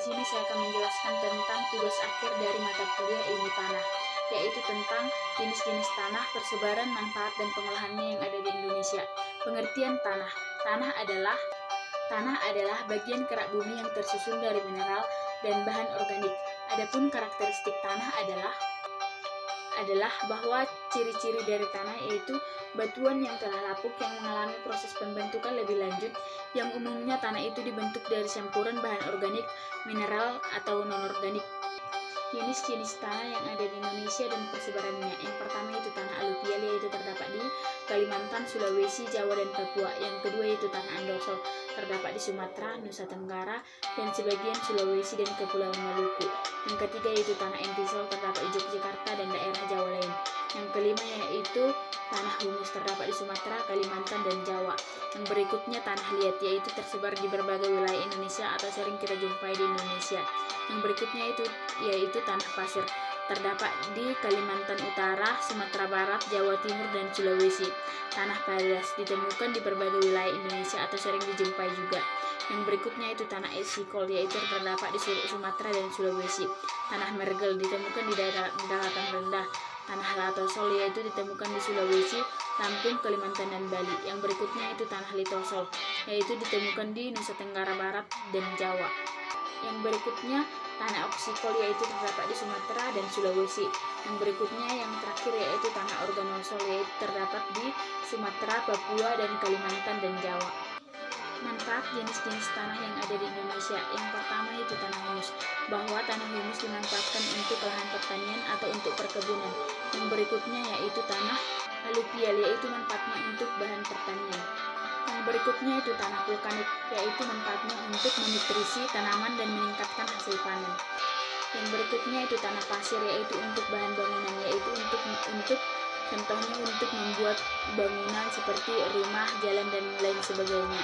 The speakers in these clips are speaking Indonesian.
sini saya akan menjelaskan tentang tugas akhir dari mata kuliah ilmu tanah, yaitu tentang jenis-jenis tanah, persebaran, manfaat, dan pengolahannya yang ada di Indonesia. Pengertian tanah. Tanah adalah bagian kerak bumi yang tersusun dari mineral dan bahan organik. Adapun karakteristik tanah adalah bahwa ciri-ciri dari tanah yaitu batuan yang telah lapuk yang mengalami proses pembentukan lebih lanjut, yang umumnya tanah itu dibentuk dari campuran bahan organik, mineral, atau non-organik. Jenis-jenis tanah yang ada di Indonesia dan persebarannya. Yang pertama itu tanah aluvial, yaitu terdapat di Kalimantan, Sulawesi, Jawa, dan Papua. Yang kedua itu tanah andosol, terdapat di Sumatera, Nusa Tenggara, dan sebagian Sulawesi dan Kepulauan Maluku. Yang ketiga itu tanah entisol, terdapat di Yogyakarta dan daerah Jawa lain. Yang kelima yaitu tanah humus, terdapat di Sumatera, Kalimantan, dan Jawa. Yang berikutnya tanah liat, yaitu tersebar di berbagai wilayah Indonesia atau sering kita jumpai di Indonesia. Yang berikutnya yaitu tanah pasir, terdapat di Kalimantan Utara, Sumatera Barat, Jawa Timur, dan Sulawesi. Tanah padas ditemukan di berbagai wilayah Indonesia atau sering dijumpai juga. Yang berikutnya itu tanah esikol, yaitu terdapat di Sumatera dan Sulawesi. Tanah mergel ditemukan di daratan rendah. Tanah latosol yaitu ditemukan di Sulawesi, Lampung, Kalimantan, dan Bali. Yang berikutnya itu tanah litosol, yaitu ditemukan di Nusa Tenggara Barat dan Jawa. Yang berikutnya tanah oksikol, yaitu terdapat di Sumatera dan Sulawesi. Yang berikutnya yang terakhir yaitu tanah organosol, yaitu terdapat di Sumatera, Papua, dan Kalimantan, dan Jawa. Manfaat jenis-jenis tanah yang ada di Indonesia. Yang pertama itu tanah humus, bahwa tanah humus dimanfaatkan untuk lahan pertanian atau untuk perkebunan. Yang berikutnya yaitu tanah aluvial, yaitu manfaatnya untuk bahan pertanian. Yang berikutnya itu tanah vulkanik, yaitu manfaatnya untuk menutrisi tanaman dan meningkatkan hasil panen. Yang berikutnya itu tanah pasir, yaitu untuk bahan bangunan, yaitu untuk contohnya untuk membuat bangunan seperti rumah, jalan, dan lain sebagainya.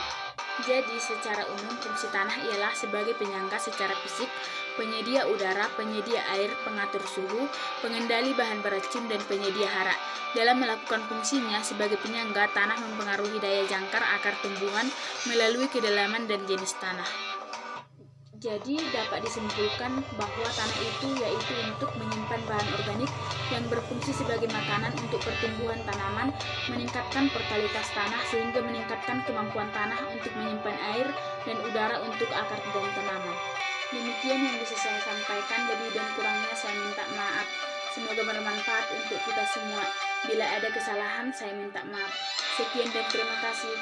Jadi secara umum fungsi tanah ialah sebagai penyangga secara fisik, penyedia udara, penyedia air, pengatur suhu, pengendali bahan beracun, dan penyedia hara. Dalam melakukan fungsinya sebagai penyangga, tanah mempengaruhi daya jangkar akar tumbuhan melalui kedalaman dan jenis tanah. Jadi dapat disimpulkan bahwa tanah itu yaitu untuk menyimpan bahan organik yang berfungsi sebagai makanan untuk pertumbuhan tanaman, meningkatkan fertilitas tanah sehingga meningkatkan kemampuan tanah untuk menyimpan air dan udara untuk akar dan tanaman. Demikian yang bisa saya sampaikan, lebih dan kurangnya saya minta maaf. Semoga bermanfaat untuk kita semua. Bila ada kesalahan saya minta maaf. Sekian dan terima kasih.